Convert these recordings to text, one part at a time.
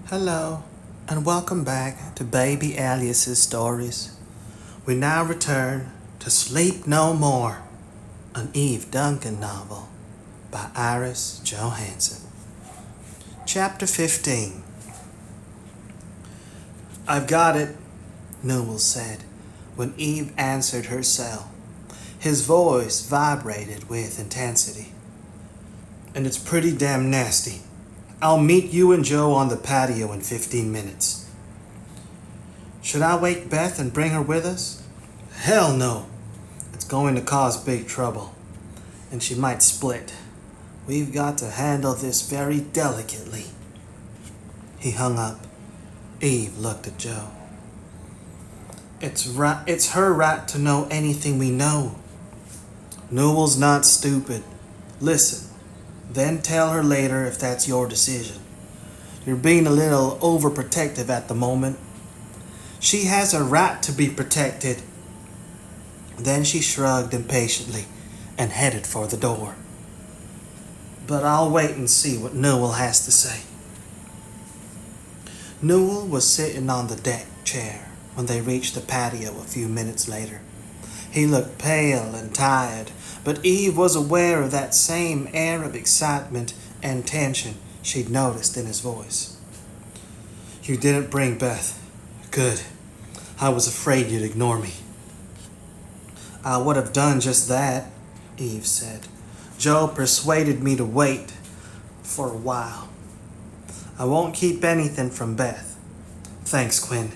Hello, and welcome back to Baby Alias's Stories. We now return to Sleep No More, an Eve Duncan novel by Iris Johansen. Chapter 15. I've got it, Newell said when Eve answered her cell. His voice vibrated with intensity. And it's pretty damn nasty. I'll meet you and Joe on the patio in 15 minutes. Should I wake Beth and bring her with us? Hell no. It's going to cause big trouble. And she might split. We've got to handle this very delicately. He hung up. Eve looked at Joe. It's her right to know anything we know. Newell's not stupid. Listen. Then tell her later if that's your decision. You're being a little overprotective at the moment. She has a right to be protected. Then she shrugged impatiently and headed for the door. But I'll wait and see what Newell has to say. Newell was sitting on the deck chair when they reached the patio a few minutes later. He looked pale and tired, but Eve was aware of that same air of excitement and tension she'd noticed in his voice. You didn't bring Beth. Good. I was afraid you'd ignore me. I would have done just that, Eve said. Joe persuaded me to wait for a while. I won't keep anything from Beth. Thanks, Quinn.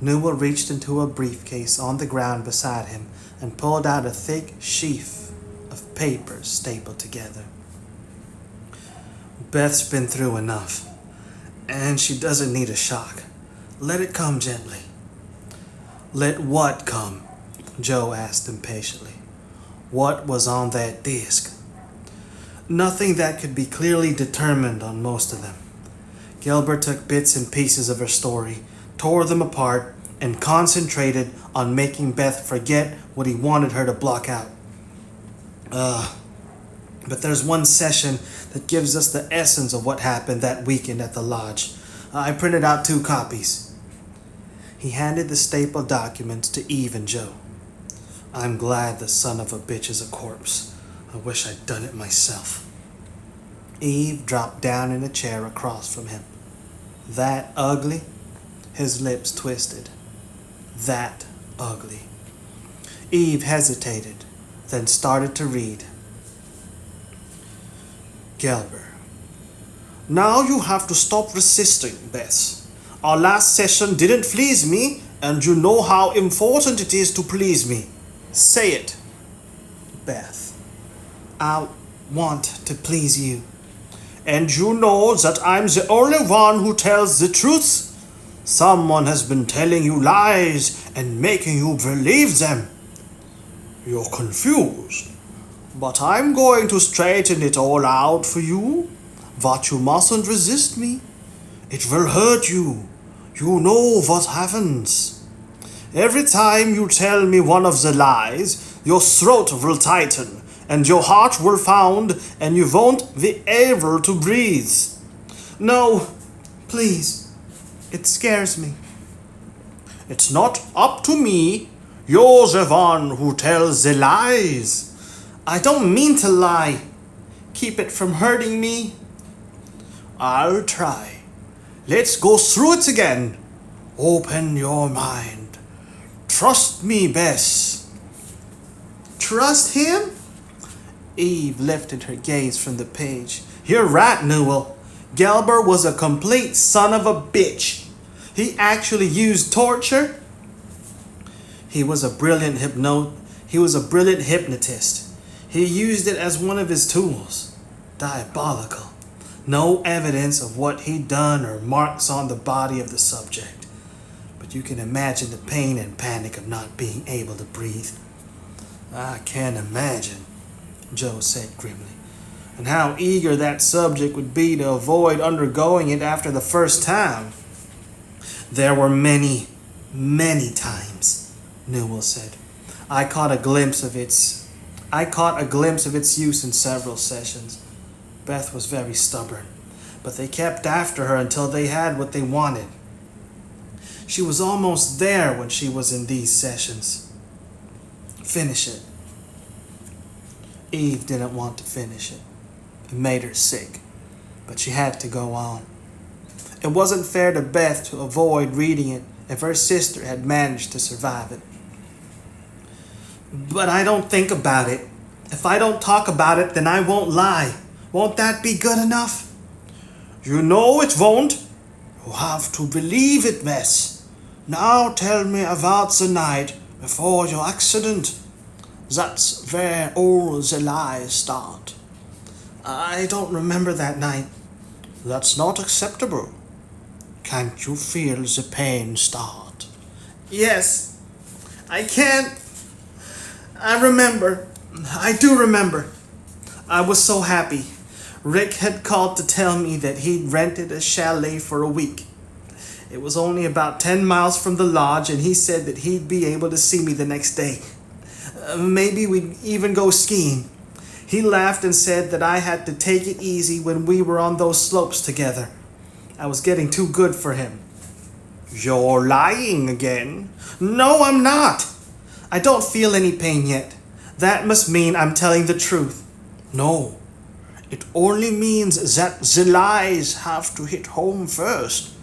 Newell reached into a briefcase on the ground beside him and pulled out a thick sheaf of papers stapled together. Beth's been through enough, and she doesn't need a shock. Let it come gently. Let what come? Joe asked impatiently. What was on that disc? Nothing that could be clearly determined on most of them. Gilbert took bits and pieces of her story, tore them apart, and concentrated on making Beth forget what he wanted her to block out. But there's one session that gives us the essence of what happened that weekend at the lodge. I printed out 2 copies. He handed the stapled documents to Eve and Joe. I'm glad the son of a bitch is a corpse. I wish I'd done it myself. Eve dropped down in a chair across from him. That ugly? His lips twisted. That ugly. Eve hesitated, then started to read. Gilbert. Now you have to stop resisting, Beth. Our last session didn't please me, and you know how important it is to please me. Say it. Beth. I want to please you. And you know that I'm the only one who tells the truth? Someone has been telling you lies and making you believe them. You're confused. But I'm going to straighten it all out for you. But you mustn't resist me. It will hurt you. You know what happens. Every time you tell me one of the lies, your throat will tighten, and your heart will pound, and you won't be able to breathe. No, please. It scares me. It's not up to me. You're the one who tells the lies. I don't mean to lie. Keep it from hurting me. I'll try. Let's go through it again. Open your mind. Trust me, Bess. Trust him? Eve lifted her gaze from the page. You're right, Newell. Gilbert was a complete son of a bitch. He actually used torture. He was a brilliant hypnotist. He used it as one of his tools. Diabolical. No evidence of what he'd done or marks on the body of the subject. But you can imagine the pain and panic of not being able to breathe. I can't imagine, Joe said grimly. And how eager that subject would be to avoid undergoing it after the first time. There were many, many times, Newell said. I caught a glimpse of its use in several sessions. Beth was very stubborn. but they kept after her until they had what they wanted. She was almost there when she was in these sessions. Finish it. Eve didn't want to finish it. It made her sick, but she had to go on. It wasn't fair to Beth to avoid reading it if her sister had managed to survive it. But I don't think about it. If I don't talk about it, then I won't lie. Won't that be good enough? You know it won't. You have to believe it, Miss. Now tell me about the night before your accident. That's where all the lies start. I don't remember that night. That's not acceptable. Can't you feel the pain start? Yes, I can. I remember. I do remember. I was so happy. Rick had called to tell me that he'd rented a chalet for a week. It was only about 10 miles from the lodge, and he said that he'd be able to see me the next day. Maybe we'd even go skiing. He laughed and said that I had to take it easy when we were on those slopes together. I was getting too good for him. You're lying again. No, I'm not. I don't feel any pain yet. That must mean I'm telling the truth. No, it only means that the lies have to hit home first.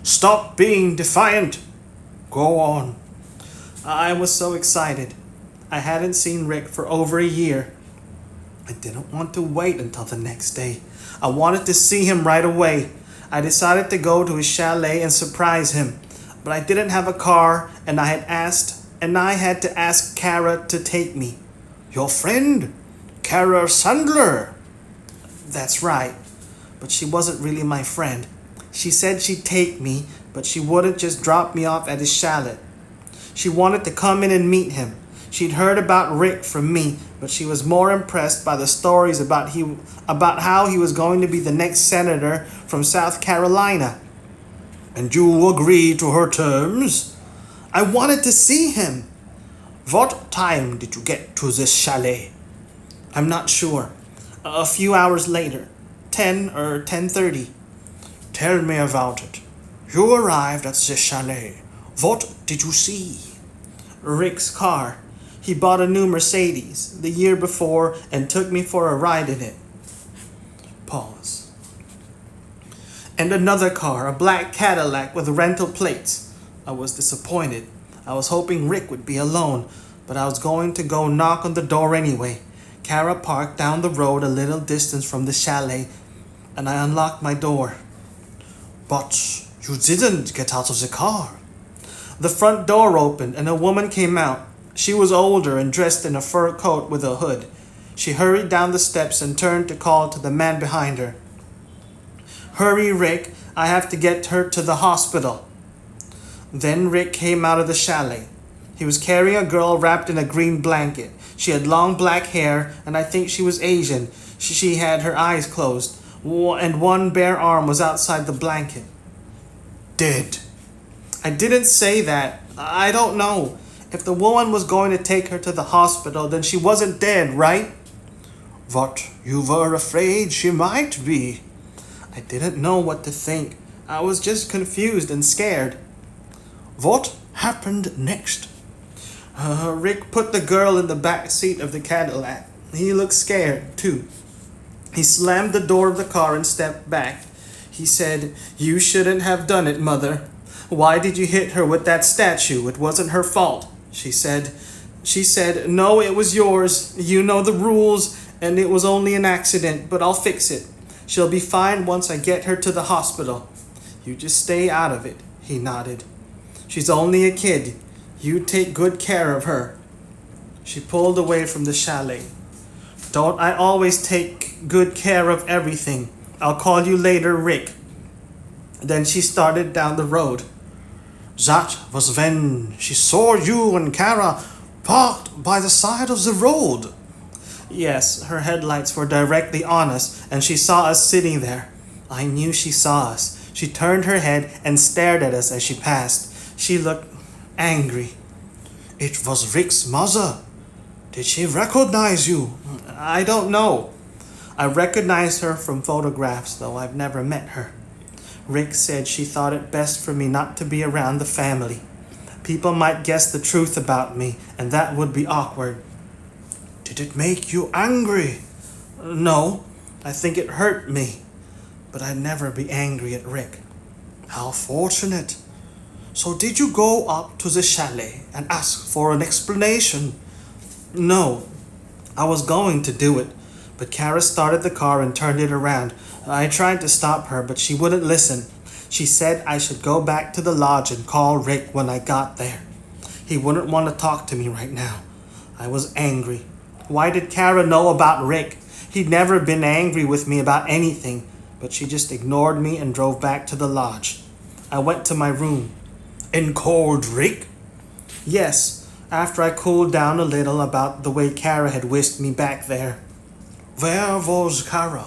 Stop being defiant. Go on. I was so excited. I hadn't seen Rick for over a year. I didn't want to wait until the next day. I wanted to see him right away. I decided to go to his chalet and surprise him, but I didn't have a car, and I had to ask Kara to take me. Your friend, Kara Sandler. That's right, but she wasn't really my friend. She said she'd take me, but she wouldn't just drop me off at his chalet. She wanted to come in and meet him. She'd heard about Rick from me, but she was more impressed by the stories about how he was going to be the next senator from South Carolina. And you agreed to her terms? I wanted to see him. What time did you get to this chalet? I'm not sure. A few hours later, 10 or 10:30. Tell me about it. You arrived at the chalet. What did you see? Rick's car. He bought a new Mercedes the year before and took me for a ride in it. Pause. And another car, a black Cadillac with rental plates. I was disappointed. I was hoping Rick would be alone, but I was going to go knock on the door anyway. Kara parked down the road a little distance from the chalet, and I unlocked my door. But you didn't get out of the car. The front door opened and a woman came out. She was older and dressed in a fur coat with a hood. She hurried down the steps and turned to call to the man behind her. Hurry, Rick. I have to get her to the hospital. Then Rick came out of the chalet. He was carrying a girl wrapped in a green blanket. She had long black hair, and I think she was Asian. She had her eyes closed, and one bare arm was outside the blanket. Dead. I didn't say that. I don't know. If the woman was going to take her to the hospital, then she wasn't dead, right? What, you were afraid she might be? I didn't know what to think. I was just confused and scared. What happened next? Rick put the girl in the back seat of the Cadillac. He looked scared, too. He slammed the door of the car and stepped back. He said, You shouldn't have done it, Mother. Why did you hit her with that statue? It wasn't her fault. She said, No, it was yours. You know the rules, and it was only an accident, but I'll fix it. She'll be fine once I get her to the hospital. You just stay out of it, he nodded. She's only a kid. You take good care of her. She pulled away from the chalet. Don't I always take good care of everything? I'll call you later, Rick. Then she started down the road. That was when she saw you and Kara parked by the side of the road. Yes, her headlights were directly on us, and she saw us sitting there. I knew she saw us. She turned her head and stared at us as she passed. She looked angry. It was Rick's mother. Did she recognize you? I don't know. I recognized her from photographs, though I've never met her. Rick said she thought it best for me not to be around the family. People might guess the truth about me, and that would be awkward. Did it make you angry? No, I think it hurt me. But I'd never be angry at Rick. How fortunate. So did you go up to the chalet and ask for an explanation? No, I was going to do it, but Kara started the car and turned it around. I tried to stop her, but she wouldn't listen. She said I should go back to the lodge and call Rick when I got there. He wouldn't want to talk to me right now. I was angry. Why did Kara know about Rick? He'd never been angry with me about anything, but she just ignored me and drove back to the lodge. I went to my room. And called Rick? Yes, after I cooled down a little about the way Kara had whisked me back there. Where was Kara?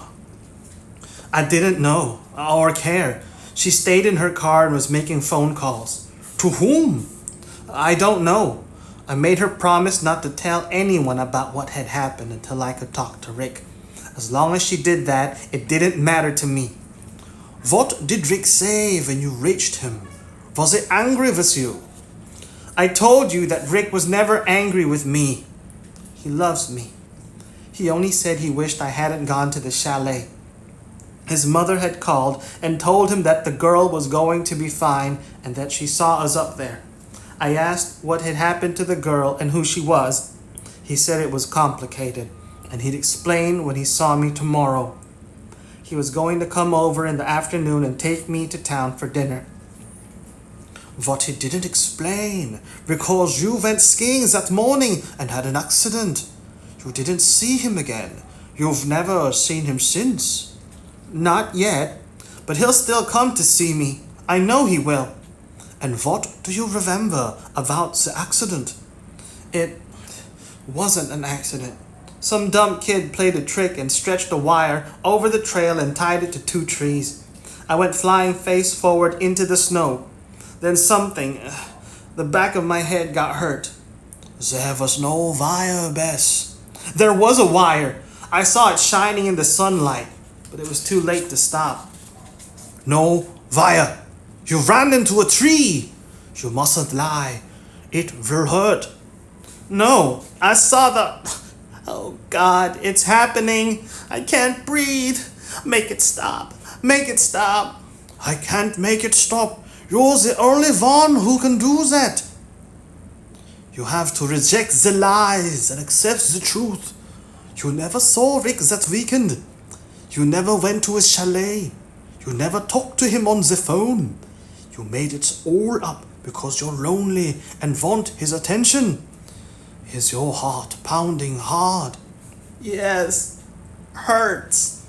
I didn't know or care. She stayed in her car and was making phone calls. To whom? I don't know. I made her promise not to tell anyone about what had happened until I could talk to Rick. As long as she did that, it didn't matter to me. What did Rick say when you reached him? Was he angry with you? I told you that Rick was never angry with me. He loves me. He only said he wished I hadn't gone to the chalet. His mother had called and told him that the girl was going to be fine and that she saw us up there. I asked what had happened to the girl and who she was. He said it was complicated, and he'd explain when he saw me tomorrow. He was going to come over in the afternoon and take me to town for dinner. What he didn't explain, because you went skiing that morning and had an accident. You didn't see him again. You've never seen him since. Not yet, but he'll still come to see me. I know he will. And what do you remember about the accident? It wasn't an accident. Some dumb kid played a trick and stretched a wire over the trail and tied it to 2 trees. I went flying face forward into the snow. Then the back of my head got hurt. There was no wire, Bess. There was a wire. I saw it shining in the sunlight, but it was too late to stop. No wire. You ran into a tree. You mustn't lie. It will hurt. No, I saw the... Oh God, it's happening. I can't breathe. Make it stop. Make it stop. I can't make it stop. You're the only one who can do that. You have to reject the lies and accept the truth. You never saw Rick that weekend. You never went to his chalet. You never talked to him on the phone. You made it all up because you're lonely and want his attention. Is your heart pounding hard? Yes, hurts.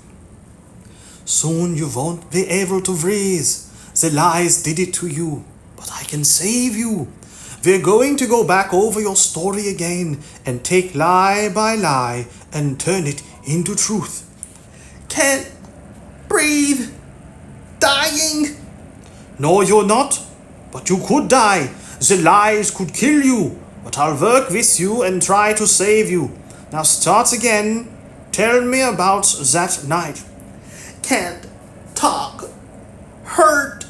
Soon you won't be able to breathe. The lies did it to you, but I can save you. We're going to go back over your story again and take lie by lie and turn it into truth. Can't breathe. Dying. No, you're not, but you could die. The lies could kill you, but I'll work with you and try to save you. Now start again. Tell me about that night. Can't talk. Hurt.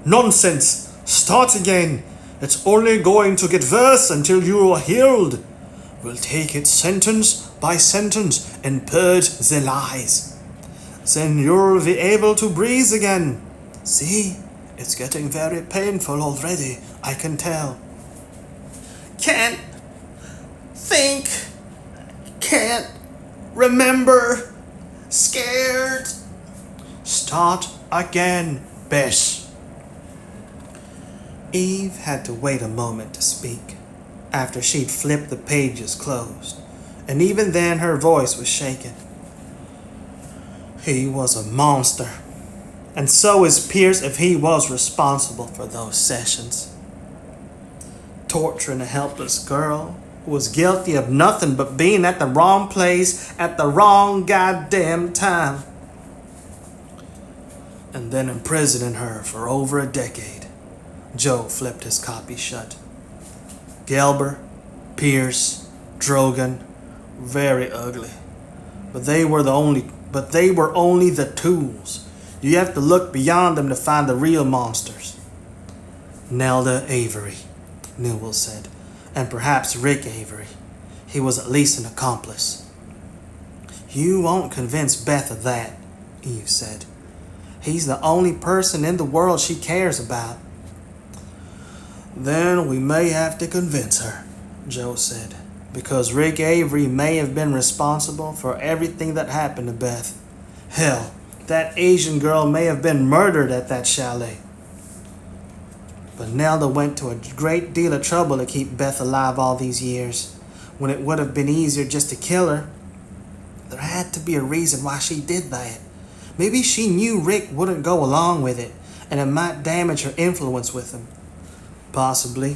Nonsense. Start again. It's only going to get worse until you are healed. We'll take it sentence by sentence and purge the lies. Then you'll be able to breathe again. See, it's getting very painful already, I can tell. Can't think. Can't remember. Scared. Start again, Bess. Eve had to wait a moment to speak, after she'd flipped the pages closed, and even then her voice was shaken. He was a monster, and so is Pierce if he was responsible for those sessions. Torturing a helpless girl who was guilty of nothing but being at the wrong place at the wrong goddamn time. And then imprisoning her for over a decade. Joe flipped his copy shut. Gelber, Pierce, Drogan, very ugly. But but they were only the tools. You have to look beyond them to find the real monsters. Nelda Avery, Newell said, and perhaps Rick Avery. He was at least an accomplice. You won't convince Beth of that, Eve said. He's the only person in the world she cares about. Then we may have to convince her, Joe said, because Rick Avery may have been responsible for everything that happened to Beth. Hell, that Asian girl may have been murdered at that chalet. But Nelda went to a great deal of trouble to keep Beth alive all these years, when it would have been easier just to kill her. There had to be a reason why she did that. Maybe she knew Rick wouldn't go along with it, and it might damage her influence with him. Possibly.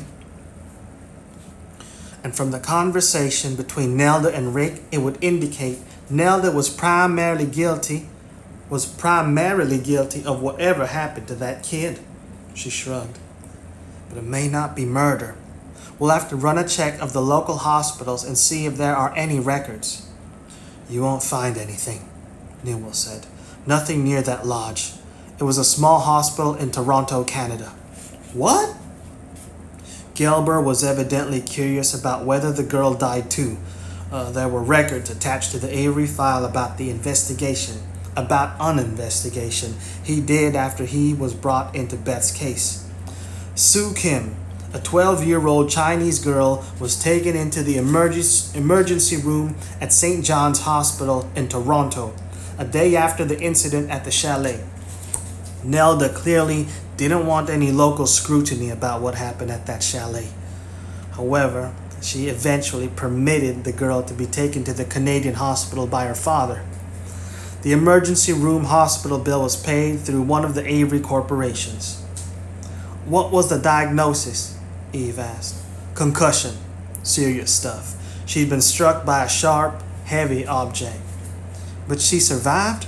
And from the conversation between Nelda and Rick, it would indicate Nelda was primarily guilty of whatever happened to that kid. She shrugged. But it may not be murder. We'll have to run a check of the local hospitals and see if there are any records. You won't find anything, Newell said. Nothing near that lodge. It was a small hospital in Toronto, Canada. What? Gelber was evidently curious about whether the girl died too. There were records attached to the Avery file about an investigation he did after he was brought into Beth's case. Sue Kim, a 12-year-old Chinese girl, was taken into the emergency room at St. John's Hospital in Toronto, a day after the incident at the chalet. Nelda clearly didn't want any local scrutiny about what happened at that chalet. However, she eventually permitted the girl to be taken to the Canadian hospital by her father. The emergency room hospital bill was paid through one of the Avery corporations. What was the diagnosis? Eve asked. Concussion. Serious stuff. She'd been struck by a sharp, heavy object. But she survived?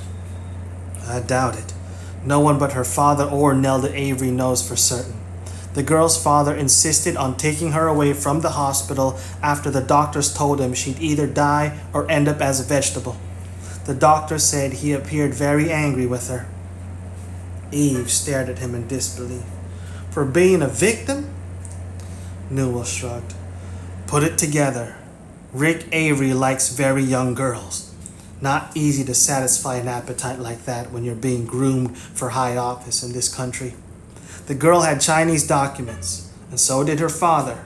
I doubt it. No one but her father or Nelda Avery knows for certain. The girl's father insisted on taking her away from the hospital after the doctors told him she'd either die or end up as a vegetable. The doctor said he appeared very angry with her. Eve stared at him in disbelief. For being a victim? Newell shrugged. Put it together. Rick Avery likes very young girls. Not easy to satisfy an appetite like that when you're being groomed for high office in this country. The girl had Chinese documents, and so did her father.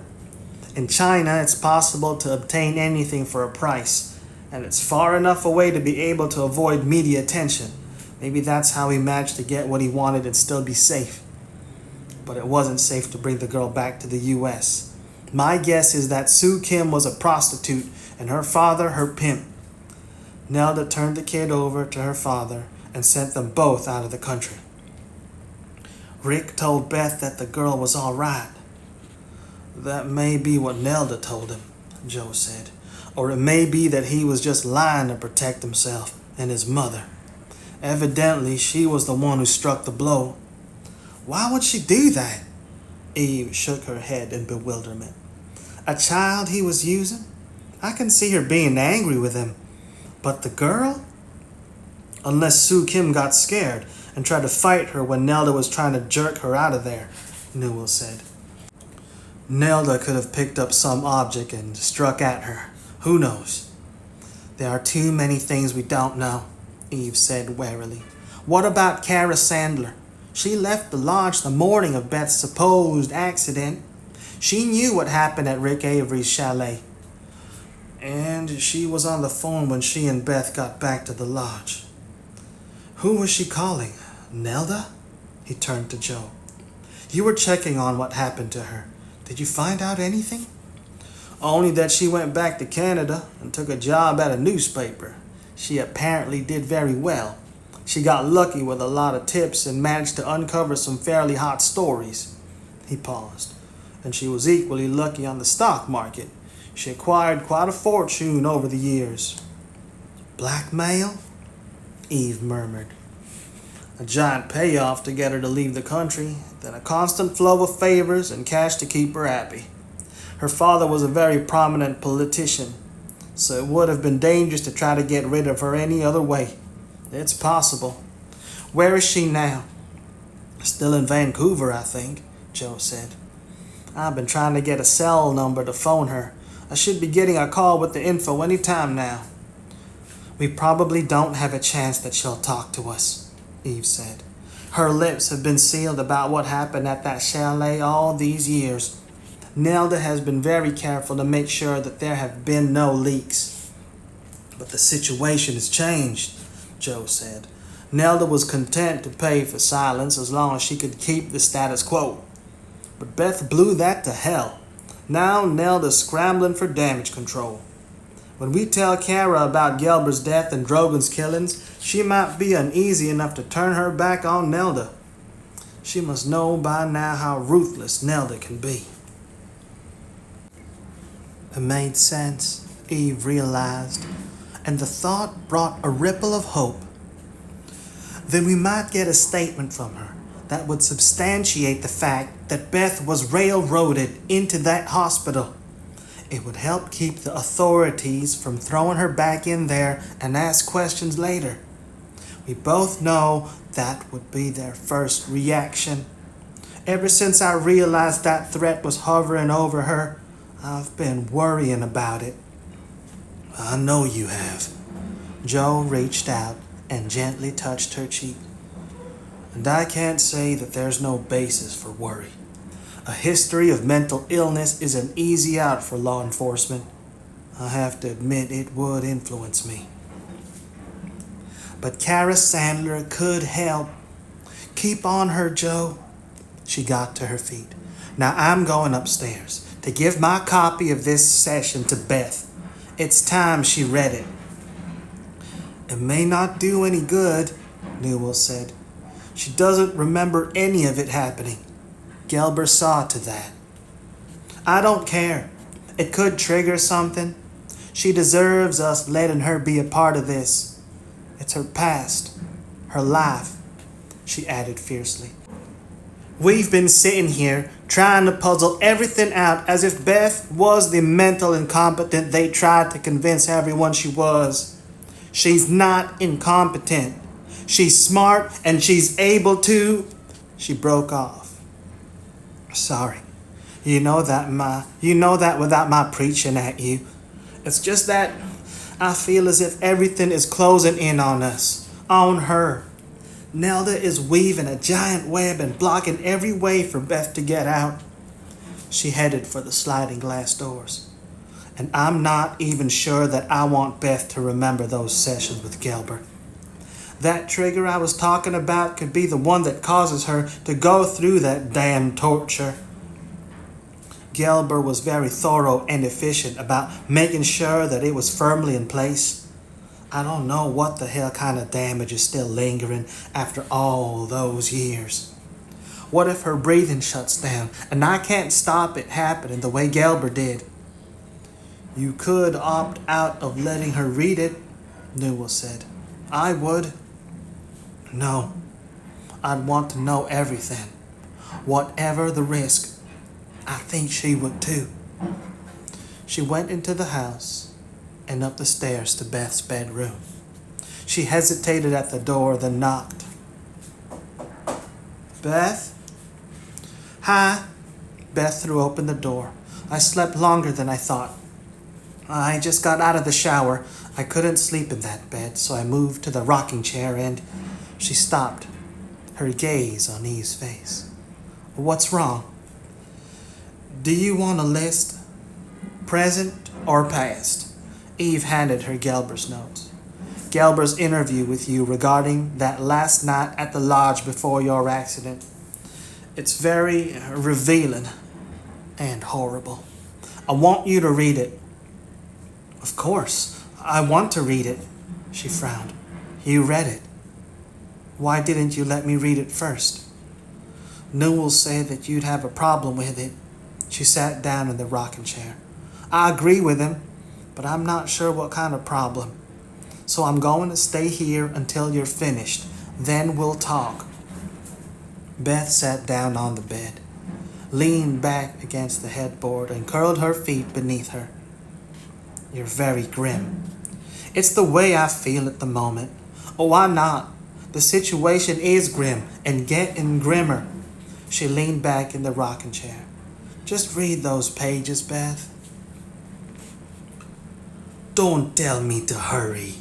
In China, it's possible to obtain anything for a price, and it's far enough away to be able to avoid media attention. Maybe that's how he managed to get what he wanted and still be safe. But it wasn't safe to bring the girl back to the U.S. My guess is that Sue Kim was a prostitute and her father her pimp. Nelda turned the kid over to her father and sent them both out of the country. Rick told Beth that the girl was all right. That may be what Nelda told him, Joe said. Or it may be that he was just lying to protect himself and his mother. Evidently, she was the one who struck the blow. Why would she do that? Eve shook her head in bewilderment. A child he was using? I can see her being angry with him. But the girl? Unless Sue Kim got scared and tried to fight her when Nelda was trying to jerk her out of there, Newell said. Nelda could have picked up some object and struck at her. Who knows? There are too many things we don't know, Eve said warily. What about Kara Sandler? She left the lodge the morning of Beth's supposed accident. She knew what happened at Rick Avery's chalet. And she was on the phone when she and Beth got back to the lodge. Who was she calling? Nelda? He turned to Joe. You were checking on what happened to her. Did you find out anything? Only that she went back to Canada and took a job at a newspaper. She apparently did very well. She got lucky with a lot of tips and managed to uncover some fairly hot stories. He paused. And she was equally lucky on the stock market. She acquired quite a fortune over the years. Blackmail? Eve murmured. A giant payoff to get her to leave the country, then a constant flow of favors and cash to keep her happy. Her father was a very prominent politician, so it would have been dangerous to try to get rid of her any other way. It's possible. Where is she now? Still in Vancouver, I think, Joe said. I've been trying to get a cell number to phone her. I should be getting a call with the info any time now. We probably don't have a chance that she'll talk to us, Eve said. Her lips have been sealed about what happened at that chalet all these years. Nelda has been very careful to make sure that there have been no leaks. But the situation has changed, Joe said. Nelda was content to pay for silence as long as she could keep the status quo. But Beth blew that to hell. Now Nelda's scrambling for damage control. When we tell Kara about Gelber's death and Drogon's killings, she might be uneasy enough to turn her back on Nelda. She must know by now how ruthless Nelda can be. It made sense, Eve realized, and the thought brought a ripple of hope. Then we might get a statement from her that would substantiate the fact that Beth was railroaded into that hospital. It would help keep the authorities from throwing her back in there and ask questions later. We both know that would be their first reaction. Ever since I realized that threat was hovering over her, I've been worrying about it. I know you have. Joe reached out and gently touched her cheek. And I can't say that there's no basis for worry. A history of mental illness is an easy out for law enforcement. I have to admit it would influence me. But Kara Sandler could help. Keep on her, Joe. She got to her feet. Now I'm going upstairs to give my copy of this session to Beth. It's time she read it. It may not do any good, Newell said. She doesn't remember any of it happening. Gelber saw to that. I don't care. It could trigger something. She deserves us letting her be a part of this. It's her past, her life, she added fiercely. We've been sitting here trying to puzzle everything out as if Beth was the mental incompetent they tried to convince everyone she was. She's not incompetent. She's smart and she's able to... She broke off. Sorry. You know that without my preaching at you. It's just that I feel as if everything is closing in on us, on her. Nelda is weaving a giant web and blocking every way for Beth to get out. She headed for the sliding glass doors. And I'm not even sure that I want Beth to remember those sessions with Gelber. That trigger I was talking about could be the one that causes her to go through that damn torture. Gelber was very thorough and efficient about making sure that it was firmly in place. I don't know what the hell kind of damage is still lingering after all those years. What if her breathing shuts down and I can't stop it happening the way Gelber did? You could opt out of letting her read it, Newell said. I would. No, I'd want to know everything, whatever the risk. I think she would too. She went into the house and up the stairs to Beth's bedroom. She hesitated at the door, then knocked. Beth? Hi. Beth threw open the door. I slept longer than I thought. I just got out of the shower. I couldn't sleep in that bed, so I moved to the rocking chair and... She stopped, her gaze on Eve's face. What's wrong? Do you want a list? Present or past? Eve handed her Gelber's notes. Gelber's interview with you regarding that last night at the lodge before your accident. It's very revealing and horrible. I want you to read it. Of course, I want to read it, she frowned. You read it. Why didn't you let me read it first? Newell said that you'd have a problem with it. She sat down in the rocking chair. I agree with him, but I'm not sure what kind of problem. So I'm going to stay here until you're finished. Then we'll talk. Beth sat down on the bed, leaned back against the headboard, and curled her feet beneath her. You're very grim. It's the way I feel at the moment. Oh, I'm not. The situation is grim and getting grimmer. She leaned back in the rocking chair. Just read those pages, Beth. Don't tell me to hurry,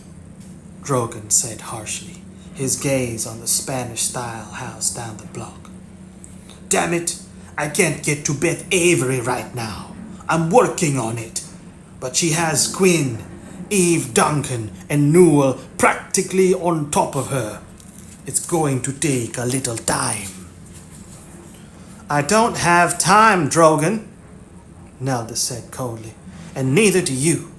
Drogon said harshly, his gaze on the Spanish-style house down the block. Damn it, I can't get to Beth Avery right now. I'm working on it. But she has Quinn, Eve Duncan, and Newell practically on top of her. It's going to take a little time. I don't have time, Drogon, Nelda said coldly, and neither do you.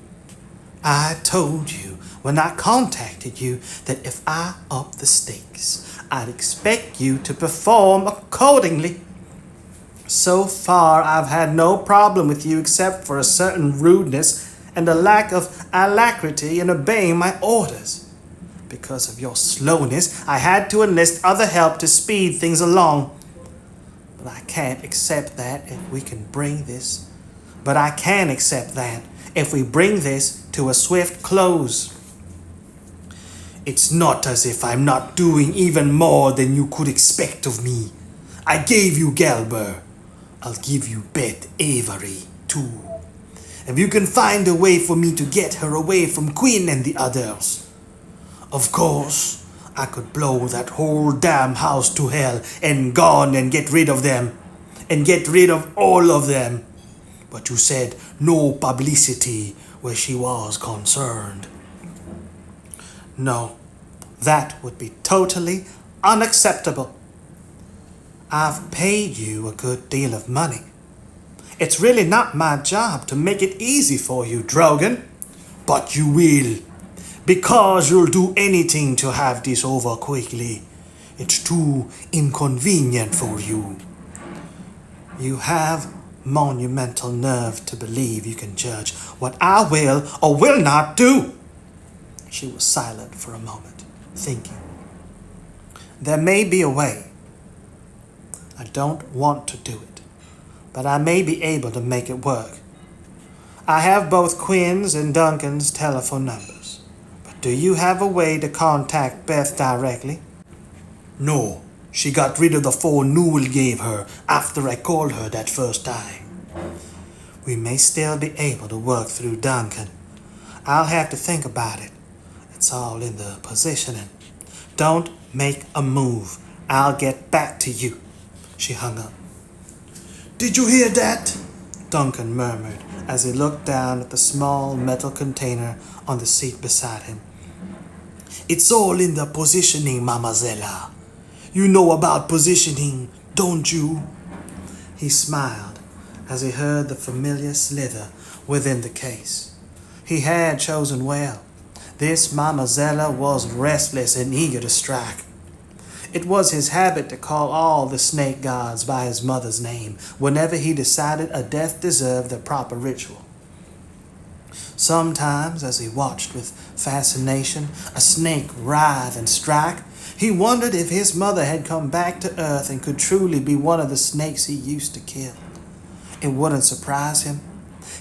I told you when I contacted you that if I upped the stakes, I'd expect you to perform accordingly. So far, I've had no problem with you except for a certain rudeness and a lack of alacrity in obeying my orders. Because of your slowness, I had to enlist other help to speed things along. But I can't accept that if we can bring this. But I can accept that if we bring this to a swift close. It's not as if I'm not doing even more than you could expect of me. I gave you Galber. I'll give you Beth Avery, too. If you can find a way for me to get her away from Quinn and the others. Of course, I could blow that whole damn house to hell and gone and get rid of them. And get rid of all of them. But you said no publicity where she was concerned. No, that would be totally unacceptable. I've paid you a good deal of money. It's really not my job to make it easy for you, Drogon. But you will. Because you'll do anything to have this over quickly. It's too inconvenient for you. You have monumental nerve to believe you can judge what I will or will not do. She was silent for a moment, thinking. There may be a way. I don't want to do it, but I may be able to make it work. I have both Quinn's and Duncan's telephone numbers, but do you have a way to contact Beth directly? No, she got rid of the phone Newell gave her after I called her that first time. We may still be able to work through Duncan. I'll have to think about it. It's all in the positioning. Don't make a move. I'll get back to you. She hung up. Did you hear that? Duncan murmured as he looked down at the small metal container on the seat beside him. It's all in the positioning, Mamazella. You know about positioning, don't you? He smiled as he heard the familiar slither within the case. He had chosen well. This Mamazella was restless and eager to strike. It was his habit to call all the snake gods by his mother's name whenever he decided a death deserved the proper ritual. Sometimes, as he watched with fascination a snake writhe and strike, he wondered if his mother had come back to earth and could truly be one of the snakes he used to kill. It wouldn't surprise him.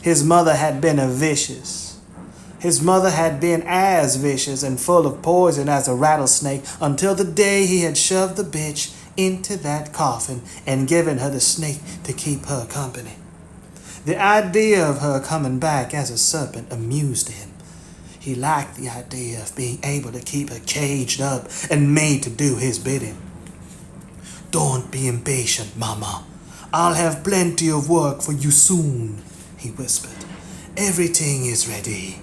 His mother had been His mother had been as vicious and full of poison as a rattlesnake until the day he had shoved the bitch into that coffin and given her the snake to keep her company. The idea of her coming back as a serpent amused him. He liked the idea of being able to keep her caged up and made to do his bidding. Don't be impatient, Mama. I'll have plenty of work for you soon, he whispered. Everything is ready.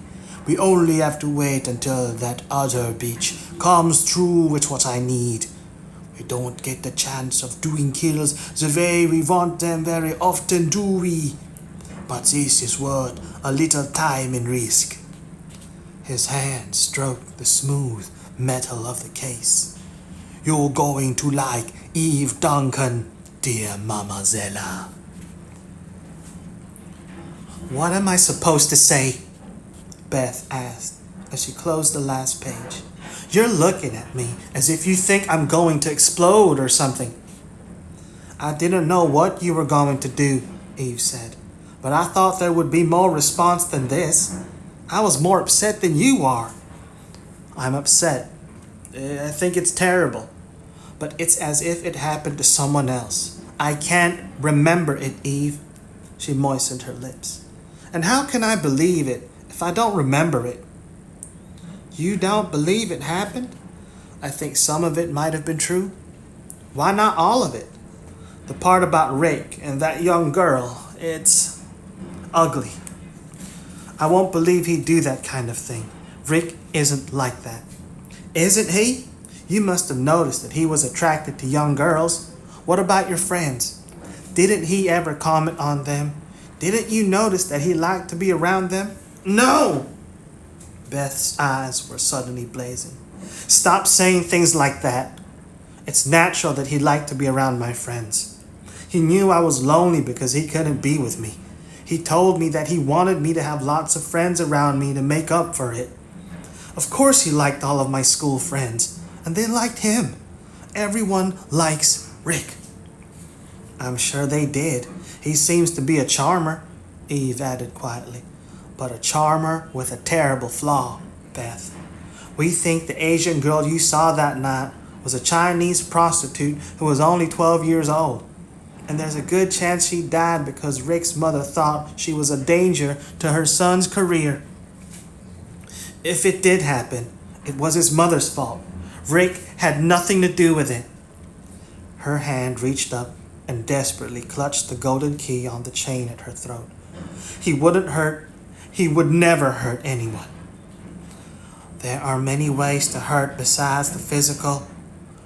We only have to wait until that other bitch comes through with what I need. We don't get the chance of doing kills the way we want them very often, do we? But this is worth a little time and risk. His hand stroked the smooth metal of the case. You're going to like Eve Duncan, dear Mamazella. What am I supposed to say? Beth asked as she closed the last page. You're looking at me as if you think I'm going to explode or something. I didn't know what you were going to do, Eve said, but I thought there would be more response than this. I was more upset than you are. I'm upset, I think it's terrible. But it's as if it happened to someone else. I can't remember it, Eve. She moistened her lips. And how can I believe it if I don't remember it? You don't believe it happened? I think some of it might have been true. Why not all of it? The part about Rick and that young girl, it's ugly. I won't believe he'd do that kind of thing. Rick isn't like that. Isn't he? You must have noticed that he was attracted to young girls. What about your friends? Didn't he ever comment on them? Didn't you notice that he liked to be around them? No! Beth's eyes were suddenly blazing. Stop saying things like that. It's natural that he liked to be around my friends. He knew I was lonely because he couldn't be with me. He told me that he wanted me to have lots of friends around me to make up for it. Of course he liked all of my school friends, and they liked him. Everyone likes Rick. I'm sure they did. He seems to be a charmer, Eve added quietly. But a charmer with a terrible flaw, Beth. We think the Asian girl you saw that night was a Chinese prostitute who was only 12 years old. And there's a good chance she died because Rick's mother thought she was a danger to her son's career. If it did happen, it was his mother's fault. Rick had nothing to do with it. Her hand reached up and desperately clutched the golden key on the chain at her throat. He would never hurt anyone. There are many ways to hurt besides the physical.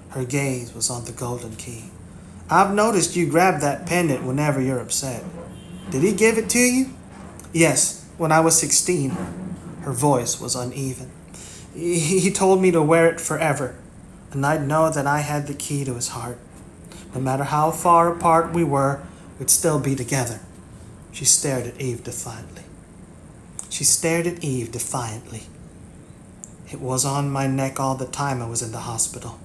Her gaze was on the golden key. I've noticed you grab that pendant whenever you're upset. Did he give it to you? Yes, when I was 16. Her voice was uneven. He told me to wear it forever, and I'd know that I had the key to his heart. No matter how far apart we were, we'd still be together. She stared at Eve defiantly. It was on my neck all the time I was in the hospital.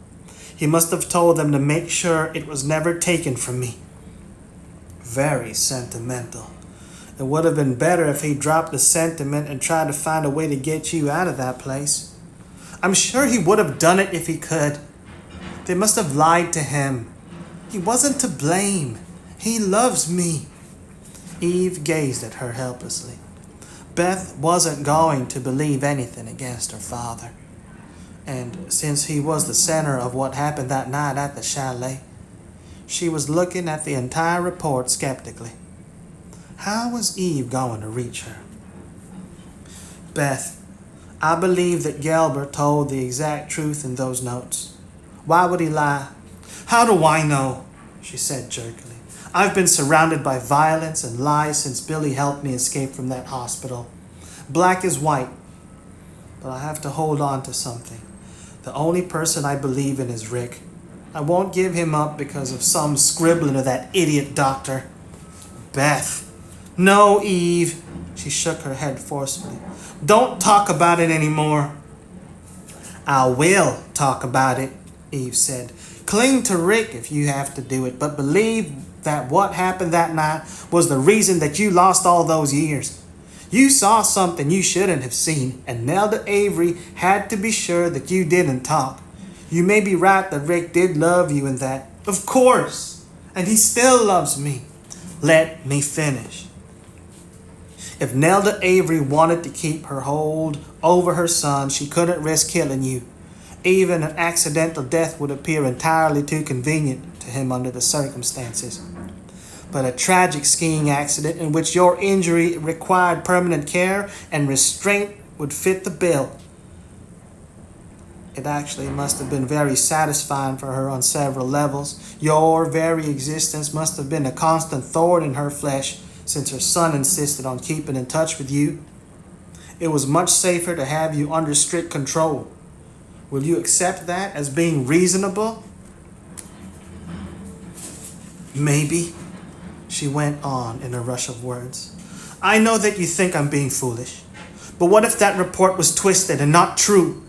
He must have told them to make sure it was never taken from me. Very sentimental. It would have been better if he dropped the sentiment and tried to find a way to get you out of that place. I'm sure he would have done it if he could. They must have lied to him. He wasn't to blame. He loves me. Eve gazed at her helplessly. Beth wasn't going to believe anything against her father. And since he was the center of what happened that night at the chalet, she was looking at the entire report skeptically. How was Eve going to reach her? Beth, I believe that Gelber told the exact truth in those notes. Why would he lie? How do I know? She said jerkily. I've been surrounded by violence and lies since Billy helped me escape from that hospital. Black is white, but I have to hold on to something. The only person I believe in is Rick. I won't give him up because of some scribbling of that idiot doctor. Beth. No, Eve. She shook her head forcefully. Don't talk about it anymore. I will talk about it, Eve said. Cling to Rick if you have to do it, but believe that what happened that night was the reason that you lost all those years. You saw something you shouldn't have seen, and Nelda Avery had to be sure that you didn't talk. You may be right that Rick did love you and that. Of course. And he still loves me. Let me finish. If Nelda Avery wanted to keep her hold over her son, she couldn't risk killing you. Even an accidental death would appear entirely too convenient to him under the circumstances. But a tragic skiing accident in which your injury required permanent care and restraint would fit the bill. It actually must have been very satisfying for her on several levels. Your very existence must have been a constant thorn in her flesh since her son insisted on keeping in touch with you. It was much safer to have you under strict control. Will you accept that as being reasonable? Maybe, she went on in a rush of words. I know that you think I'm being foolish, but what if that report was twisted and not true?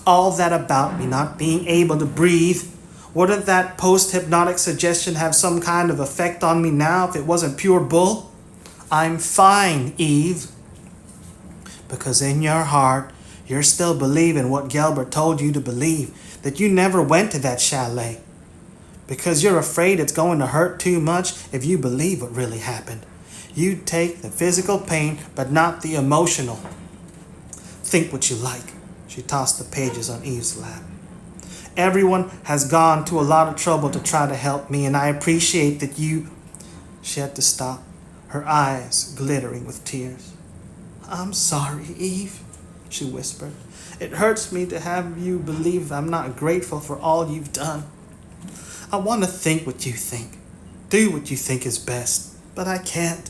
All that about me not being able to breathe, wouldn't that post-hypnotic suggestion have some kind of effect on me now if it wasn't pure bull? I'm fine, Eve. Because in your heart, you're still believing what Gelber told you to believe, that you never went to that chalet. Because you're afraid it's going to hurt too much if you believe what really happened. You take the physical pain, but not the emotional. Think what you like. She tossed the pages on Eve's lap. Everyone has gone to a lot of trouble to try to help me, and I appreciate that you... She had to stop, her eyes glittering with tears. I'm sorry, Eve, she whispered. It hurts me to have you believe I'm not grateful for all you've done. I want to think what you think, do what you think is best, but I can't.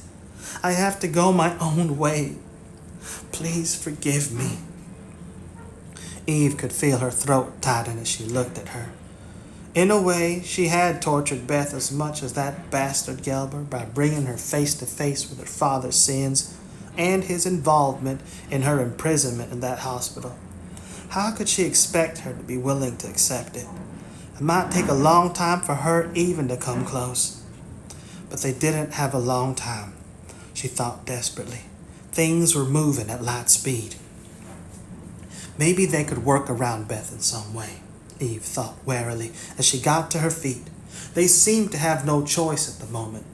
I have to go my own way. Please forgive me. Eve could feel her throat tighten as she looked at her. In a way, she had tortured Beth as much as that bastard Gelber by bringing her face to face with her father's sins and his involvement in her imprisonment in that hospital. How could she expect her to be willing to accept it? It might take a long time for her even to come close. But they didn't have a long time, she thought desperately. Things were moving at light speed. Maybe they could work around Beth in some way, Eve thought warily as she got to her feet. They seemed to have no choice at the moment.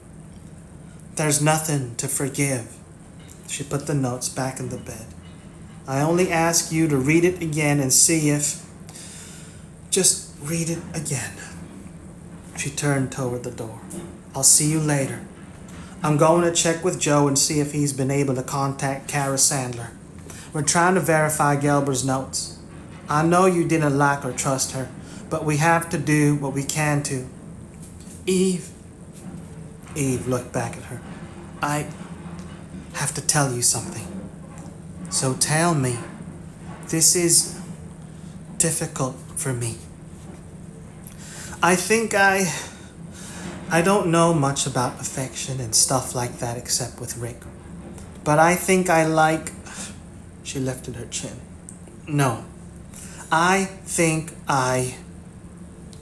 There's nothing to forgive. She put the notes back in the bed. I only ask you to read it again and see if... Just read it again. She turned toward the door. I'll see you later. I'm going to check with Joe and see if he's been able to contact Kara Sandler. We're trying to verify Gelber's notes. I know you didn't like or trust her, but we have to do what we can to. Eve. Eve looked back at her. I have to tell you something. So tell me. This is difficult for me. I think I don't know much about affection and stuff like that except with Rick. But I think I like... She lifted her chin. No. I think I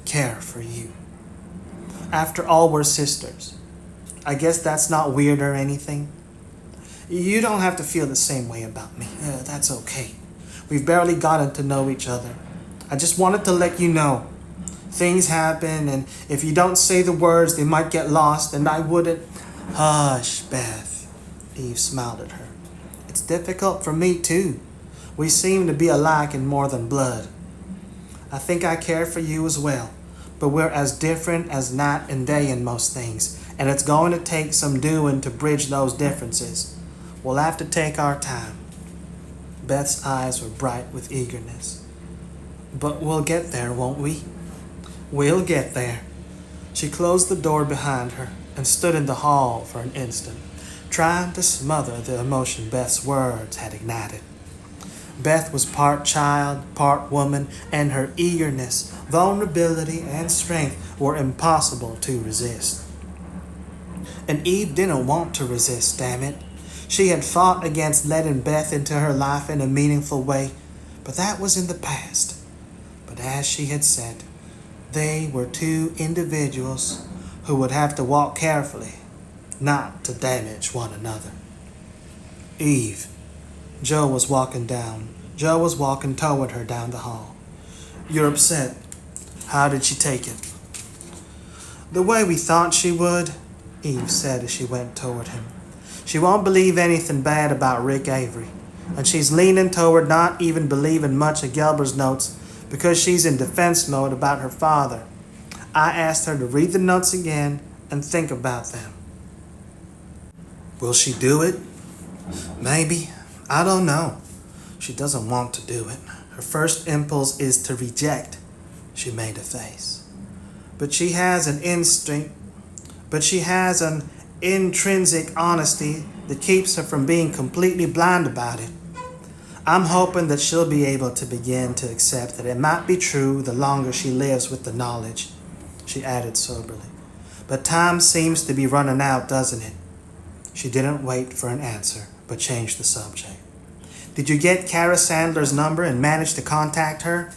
care for you. After all, we're sisters. I guess that's not weird or anything. You don't have to feel the same way about me. That's okay. We've barely gotten to know each other. I just wanted to let you know. Things happen, and if you don't say the words, they might get lost, and I wouldn't... Hush, Beth. Eve smiled at her. It's difficult for me, too. We seem to be alike in more than blood. I think I care for you as well, but we're as different as night and day in most things, and it's going to take some doing to bridge those differences. We'll have to take our time. Beth's eyes were bright with eagerness. But we'll get there, won't we? We'll get there. She closed the door behind her and stood in the hall for an instant, trying to smother the emotion Beth's words had ignited. Beth was part child, part woman, and her eagerness, vulnerability, and strength were impossible to resist. And Eve didn't want to resist, damn it. She had fought against letting Beth into her life in a meaningful way, but that was in the past. But as she had said, they were two individuals who would have to walk carefully, not to damage one another. Eve. Joe was walking toward her down the hall. You're upset. How did she take it? The way we thought she would, Eve said as she went toward him. She won't believe anything bad about Rick Avery, and she's leaning toward not even believing much of Gelber's notes because she's in defense mode about her father. I asked her to read the notes again and think about them. Will she do it? Maybe. I don't know. She doesn't want to do it. Her first impulse is to reject. She made a face. But she has an intrinsic honesty that keeps her from being completely blind about it. I'm hoping that she'll be able to begin to accept that it might be true the longer she lives with the knowledge, she added soberly. But time seems to be running out, doesn't it? She didn't wait for an answer, but changed the subject. Did you get Kara Sandler's number and manage to contact her?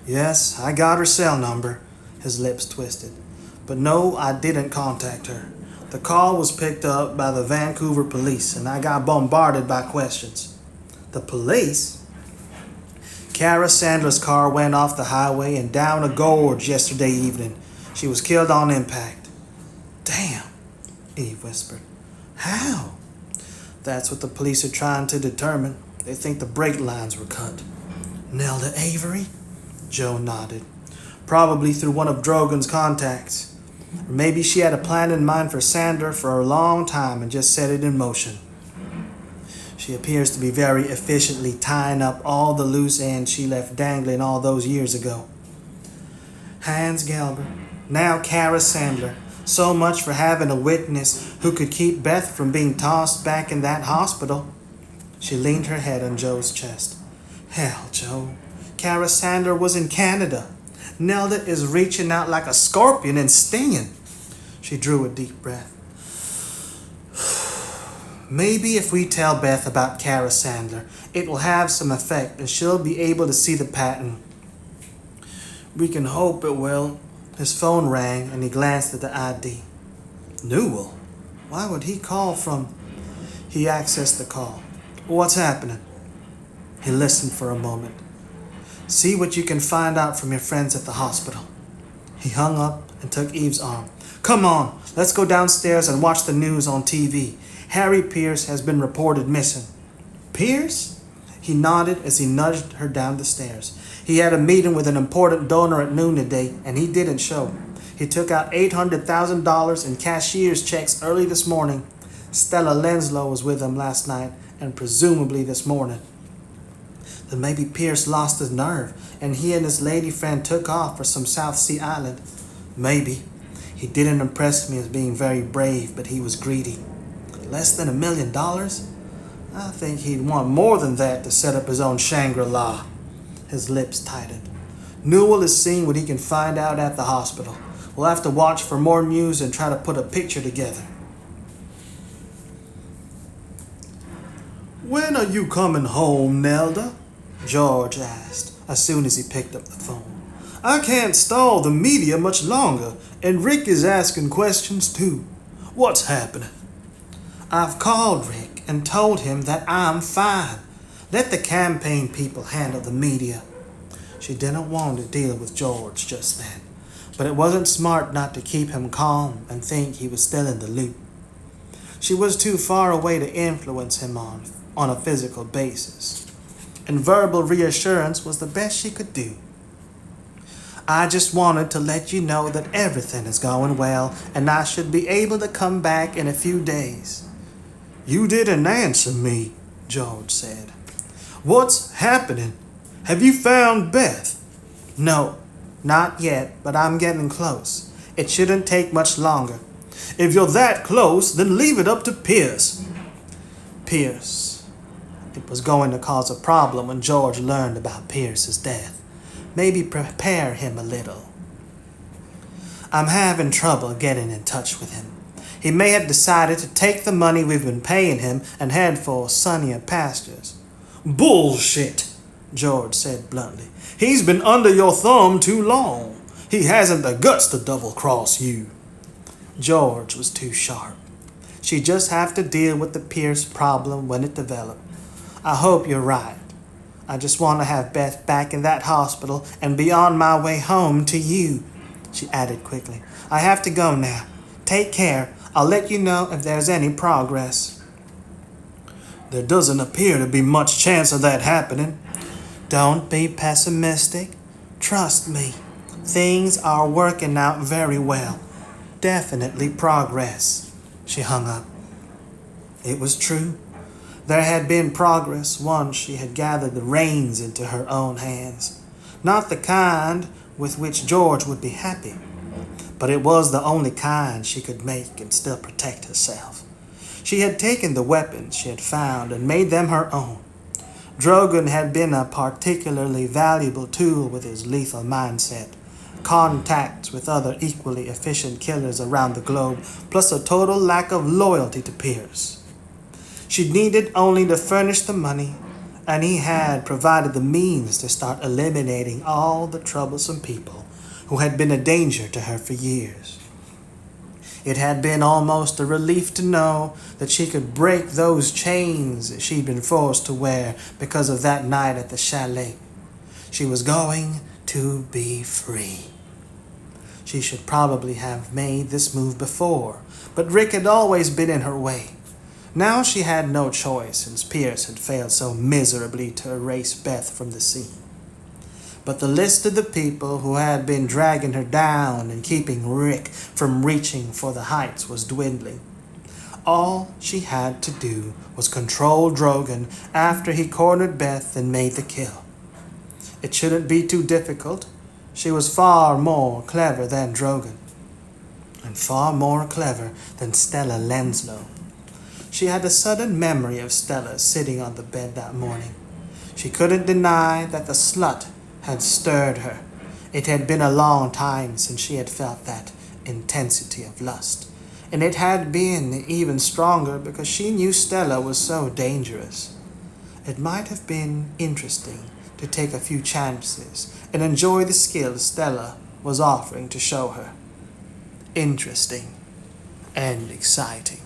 Yes, I got her cell number. His lips twisted. But no, I didn't contact her. The call was picked up by the Vancouver police, and I got bombarded by questions. The police? Kara Sandler's car went off the highway and down a gorge yesterday evening. She was killed on impact. Damn, Eve whispered. How? That's what the police are trying to determine. They think the brake lines were cut. Nelda Avery? Joe nodded. Probably through one of Drogan's contacts. Or maybe she had a plan in mind for Sandler for a long time and just set it in motion. She appears to be very efficiently tying up all the loose ends she left dangling all those years ago. Hans Gelber, now Kara Sandler. So much for having a witness who could keep Beth from being tossed back in that hospital. She leaned her head on Joe's chest. Hell, Joe, Kara Sandler was in Canada. Nelda is reaching out like a scorpion and stinging. She drew a deep breath. Maybe if we tell Beth about Kara Sandler, it will have some effect and she'll be able to see the pattern. We can hope it will. His phone rang and he glanced at the ID. Newell? Why would he call from? He accessed the call. What's happening? He listened for a moment. See what you can find out from your friends at the hospital. He hung up and took Eve's arm. Come on, let's go downstairs and watch the news on TV. Harry Pierce has been reported missing. Pierce? He nodded as he nudged her down the stairs. He had a meeting with an important donor at noon today, and he didn't show. He took out $800,000 in cashier's checks early this morning. Stella Lenslow was with him last night, and presumably this morning. Then maybe Pierce lost his nerve, and he and his lady friend took off for some South Sea island. Maybe. He didn't impress me as being very brave, but he was greedy. Less than $1 million? I think he'd want more than that to set up his own Shangri-La. His lips tightened. Newell is seeing what he can find out at the hospital. We'll have to watch for more news and try to put a picture together. When are you coming home, Nelda? George asked as soon as he picked up the phone. I can't stall the media much longer, and Rick is asking questions too. What's happening? I've called Rick and told him that I'm fine. Let the campaign people handle the media. She didn't want to deal with George just then, but it wasn't smart not to keep him calm and think he was still in the loop. She was too far away to influence him on a physical basis, and verbal reassurance was the best she could do. I just wanted to let you know that everything is going well and I should be able to come back in a few days. You didn't answer me, George said. What's happening? Have you found Beth? No, not yet, but I'm getting close. It shouldn't take much longer. If you're that close, then leave it up to Pierce. Pierce. It was going to cause a problem when George learned about Pierce's death. Maybe prepare him a little. I'm having trouble getting in touch with him. He may have decided to take the money we've been paying him and head for sunnier pastures. Bullshit, George said bluntly. He's been under your thumb too long. He hasn't the guts to double-cross you. George was too sharp. She'd just have to deal with the Pierce problem when it developed. I hope you're right. I just want to have Beth back in that hospital and be on my way home to you, she added quickly. I have to go now. Take care. I'll let you know if there's any progress. There doesn't appear to be much chance of that happening. Don't be pessimistic. Trust me. Things are working out very well. Definitely progress. She hung up. It was true. There had been progress once she had gathered the reins into her own hands. Not the kind with which George would be happy, but it was the only kind she could make and still protect herself. She had taken the weapons she had found and made them her own. Drogan had been a particularly valuable tool with his lethal mindset, contacts with other equally efficient killers around the globe, plus a total lack of loyalty to Pierce. She needed only to furnish the money, and he had provided the means to start eliminating all the troublesome people who had been a danger to her for years. It had been almost a relief to know that she could break those chains that she'd been forced to wear because of that night at the chalet. She was going to be free. She should probably have made this move before, but Rick had always been in her way. Now she had no choice since Pierce had failed so miserably to erase Beth from the scene. But the list of the people who had been dragging her down and keeping Rick from reaching for the heights was dwindling. All she had to do was control Drogon after he cornered Beth and made the kill. It shouldn't be too difficult. She was far more clever than Drogon, and far more clever than Stella Lenslow. She had a sudden memory of Stella sitting on the bed that morning. She couldn't deny that the slut had stirred her. It had been a long time since she had felt that intensity of lust, and it had been even stronger because she knew Stella was so dangerous. It might have been interesting to take a few chances and enjoy the skills Stella was offering to show her. Interesting and exciting.